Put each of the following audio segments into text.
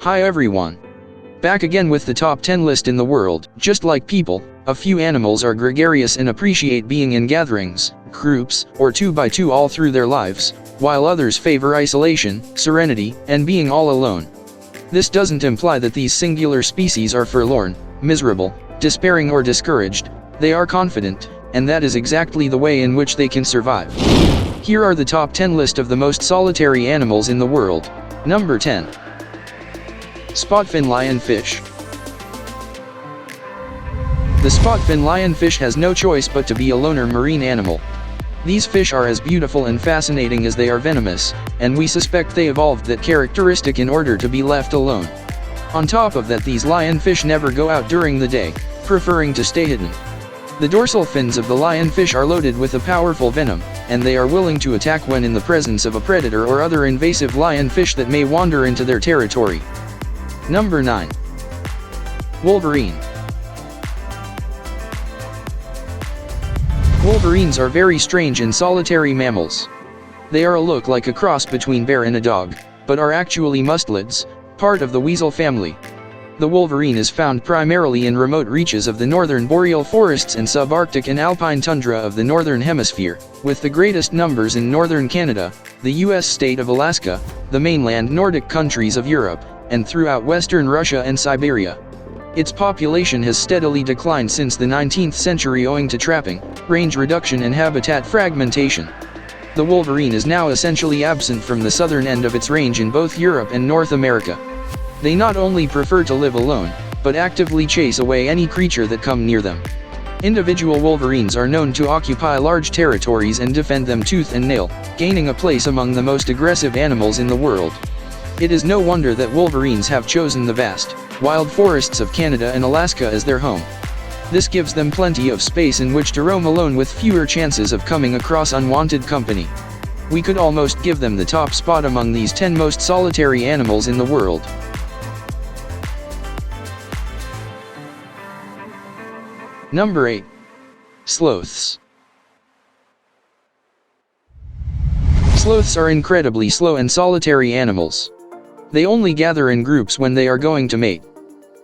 Hi everyone. Back again with the top 10 list in the world. Just like people, a few animals are gregarious and appreciate being in gatherings, groups, or 2x2 all through their lives, while others favor isolation, serenity, and being all alone. This doesn't imply that these singular species are forlorn, miserable, despairing or discouraged. They are confident, and that is exactly the way in which they can survive. Here are the top 10 list of the most solitary animals in the world. Number 10. Spotfin lionfish. The spotfin lionfish has no choice but to be a loner marine animal. These fish are as beautiful and fascinating as they are venomous, and we suspect they evolved that characteristic in order to be left alone. On top of that, these lionfish never go out during the day, preferring to stay hidden. The dorsal fins of the lionfish are loaded with a powerful venom, and they are willing to attack when in the presence of a predator or other invasive lionfish that may wander into their territory. Number 9. Wolverine. Wolverines are very strange and solitary mammals. They are a look like a cross between bear and a dog, but are actually mustelids, part of the weasel family. The wolverine is found primarily in remote reaches of the northern boreal forests and subarctic and alpine tundra of the Northern Hemisphere, with the greatest numbers in northern Canada, the US state of Alaska, the mainland Nordic countries of Europe, and throughout western Russia and Siberia. Its population has steadily declined since the 19th century owing to trapping, range reduction and habitat fragmentation. The wolverine is now essentially absent from the southern end of its range in both Europe and North America. They not only prefer to live alone, but actively chase away any creature that come near them. Individual wolverines are known to occupy large territories and defend them tooth and nail, gaining a place among the most aggressive animals in the world. It is no wonder that wolverines have chosen the vast, wild forests of Canada and Alaska as their home. This gives them plenty of space in which to roam alone with fewer chances of coming across unwanted company. We could almost give them the top spot among these 10 most solitary animals in the world. Number 8. Sloths. Sloths are incredibly slow and solitary animals. They only gather in groups when they are going to mate.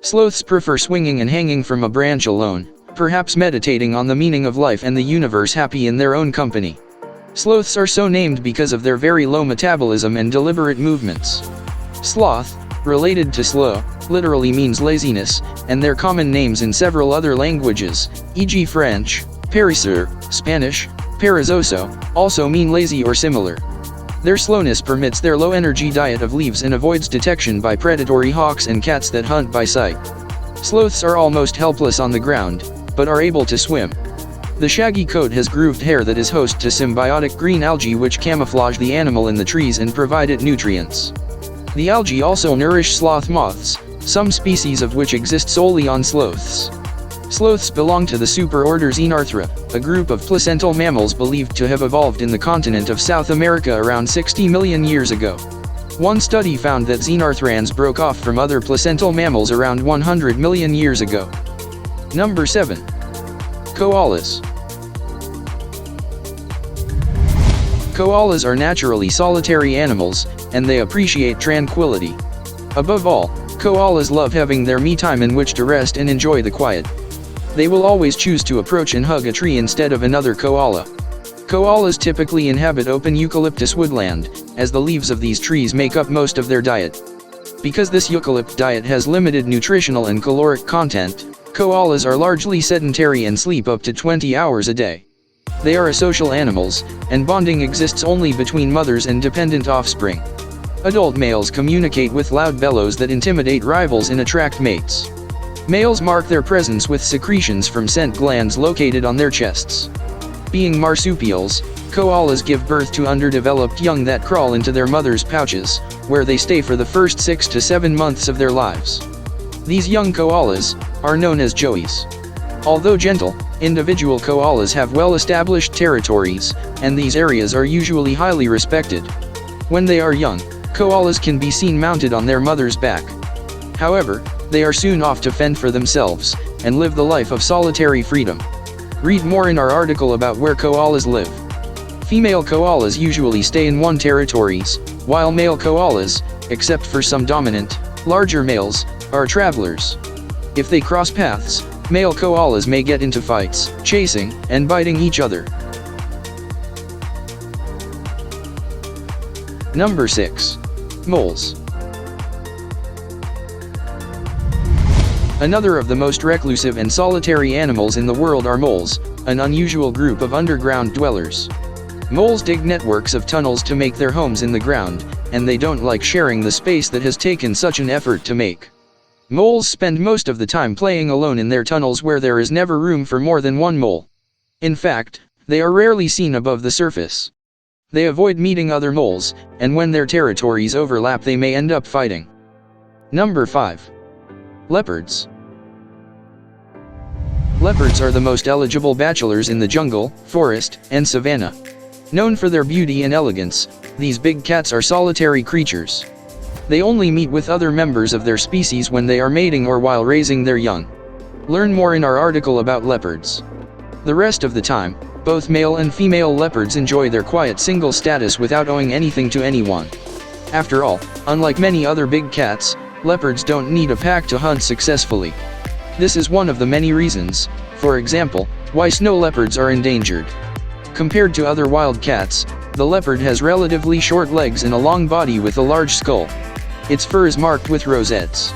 Sloths prefer swinging and hanging from a branch alone, perhaps meditating on the meaning of life and the universe, happy in their own company. Sloths are so named because of their very low metabolism and deliberate movements. Sloth, related to slow, literally means laziness, and their common names in several other languages, e.g. French, perezoso, Spanish, perezoso, also mean lazy or similar. Their slowness permits their low-energy diet of leaves and avoids detection by predatory hawks and cats that hunt by sight. Sloths are almost helpless on the ground, but are able to swim. The shaggy coat has grooved hair that is host to symbiotic green algae which camouflage the animal in the trees and provide it nutrients. The algae also nourish sloth moths, some species of which exist solely on sloths. Sloths belong to the superorder Xenarthra, a group of placental mammals believed to have evolved in the continent of South America around 60 million years ago. One study found that Xenarthrans broke off from other placental mammals around 100 million years ago. Number 7. Koalas. Koalas are naturally solitary animals, and they appreciate tranquility. Above all, koalas love having their me time in which to rest and enjoy the quiet. They will always choose to approach and hug a tree instead of another koala. Koalas typically inhabit open eucalyptus woodland, as the leaves of these trees make up most of their diet. Because this eucalypt diet has limited nutritional and caloric content, koalas are largely sedentary and sleep up to 20 hours a day. They are social animals, and bonding exists only between mothers and dependent offspring. Adult males communicate with loud bellows that intimidate rivals and attract mates. Males mark their presence with secretions from scent glands located on their chests. Being marsupials, koalas give birth to underdeveloped young that crawl into their mother's pouches, where they stay for the first 6 to 7 months of their lives. These young koalas are known as joeys. Although gentle, individual koalas have well-established territories, and these areas are usually highly respected. When they are young, koalas can be seen mounted on their mother's back. However, they are soon off to fend for themselves, and live the life of solitary freedom. Read more in our article about where koalas live. Female koalas usually stay in one territories, while male koalas, except for some dominant, Larger males are travelers. If they cross paths, male koalas may get into fights, chasing, and biting each other. Number 6. Moles. Another of the most reclusive and solitary animals in the world are moles, an unusual group of underground dwellers. Moles dig networks of tunnels to make their homes in the ground, and they don't like sharing the space that has taken such an effort to make. Moles spend most of the time playing alone in their tunnels where there is never room for more than one mole. In fact, they are rarely seen above the surface. They avoid meeting other moles, and when their territories overlap they may end up fighting. Number 5. Leopards. Leopards are the most eligible bachelors in the jungle, forest, and savanna. Known for their beauty and elegance, these big cats are solitary creatures. They only meet with other members of their species when they are mating or while raising their young. Learn more in our article about leopards. The rest of the time, both male and female leopards enjoy their quiet single status without owing anything to anyone. After all, unlike many other big cats, leopards don't need a pack to hunt successfully. This is one of the many reasons, for example, why snow leopards are endangered. Compared to other wild cats, the leopard has relatively short legs and a long body with a large skull. Its fur is marked with rosettes.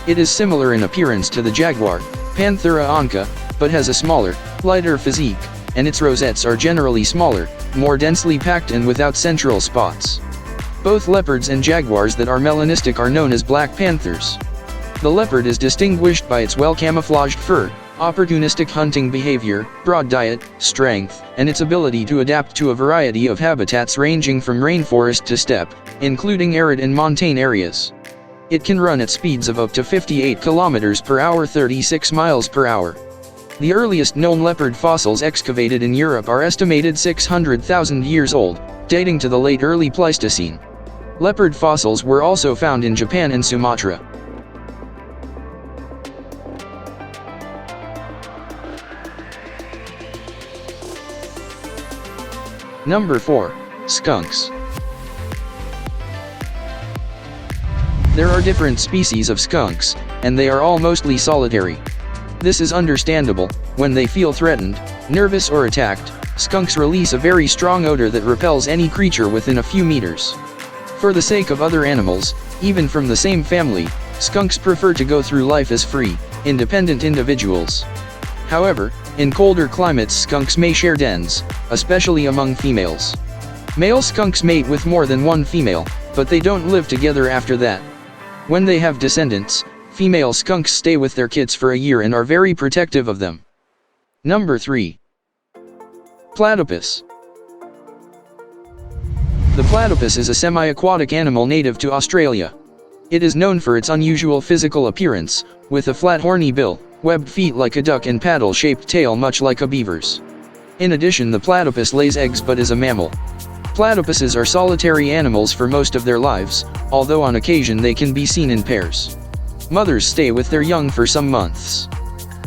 It is similar in appearance to the jaguar, Panthera onca, but has a smaller, lighter physique, and its rosettes are generally smaller, more densely packed and without central spots. Both leopards and jaguars that are melanistic are known as black panthers. The leopard is distinguished by its well-camouflaged fur, opportunistic hunting behavior, broad diet, strength, and its ability to adapt to a variety of habitats ranging from rainforest to steppe, including arid and montane areas. It can run at speeds of up to 58 km per hour, 36 miles per hour. The earliest known leopard fossils excavated in Europe are estimated 600,000 years old, dating to the late early Pleistocene. Leopard fossils were also found in Japan and Sumatra. Number 4. Skunks. There are different species of skunks, and they are all mostly solitary. This is understandable. When they feel threatened, nervous or attacked, skunks release a very strong odor that repels any creature within a few meters. For the sake of other animals, even from the same family, skunks prefer to go through life as free, independent individuals. However, in colder climates skunks may share dens, especially among females. Male skunks mate with more than one female, but they don't live together after that. When they have descendants, female skunks stay with their kits for a year and are very protective of them. Number 3. Platypus. The platypus is a semi-aquatic animal native to Australia. It is known for its unusual physical appearance, with a flat horny bill, webbed feet like a duck and paddle-shaped tail much like a beaver's. In addition, the platypus lays eggs but is a mammal. Platypuses are solitary animals for most of their lives, although on occasion they can be seen in pairs. Mothers stay with their young for some months.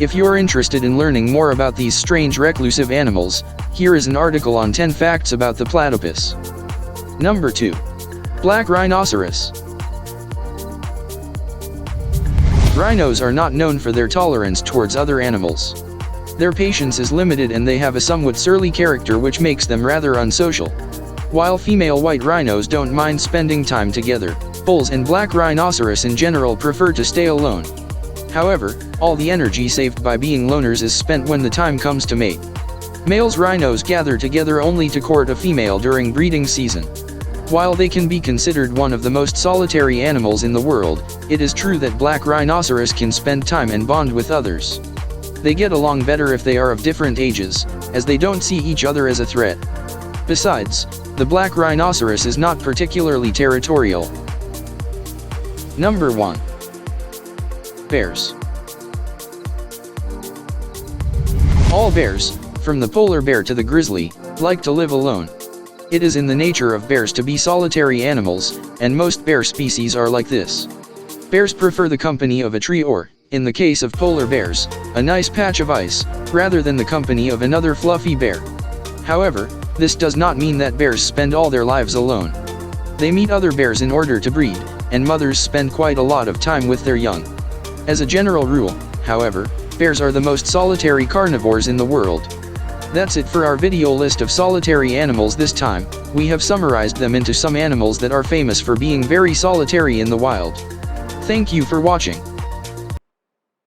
If you're interested in learning more about these strange reclusive animals, here is an article on 10 facts about the platypus. Number 2. Black rhinoceros. Rhinos are not known for their tolerance towards other animals. Their patience is limited and they have a somewhat surly character which makes them rather unsocial. While female white rhinos don't mind spending time together, bulls and black rhinoceros in general prefer to stay alone. However, all the energy saved by being loners is spent when the time comes to mate. Males rhinos gather together only to court a female during breeding season. While they can be considered one of the most solitary animals in the world, it is true that black rhinoceros can spend time and bond with others. They get along better if they are of different ages, as they don't see each other as a threat. Besides, the black rhinoceros is not particularly territorial. Number 1. Bears. All bears, from the polar bear to the grizzly, like to live alone. It is in the nature of bears to be solitary animals, and most bear species are like this. Bears prefer the company of a tree or, in the case of polar bears, a nice patch of ice, rather than the company of another fluffy bear. However, this does not mean that bears spend all their lives alone. They meet other bears in order to breed, and mothers spend quite a lot of time with their young. As a general rule, however, bears are the most solitary carnivores in the world. That's it for our video list of solitary animals this time. We have summarized them into some animals that are famous for being very solitary in the wild. Thank you for watching.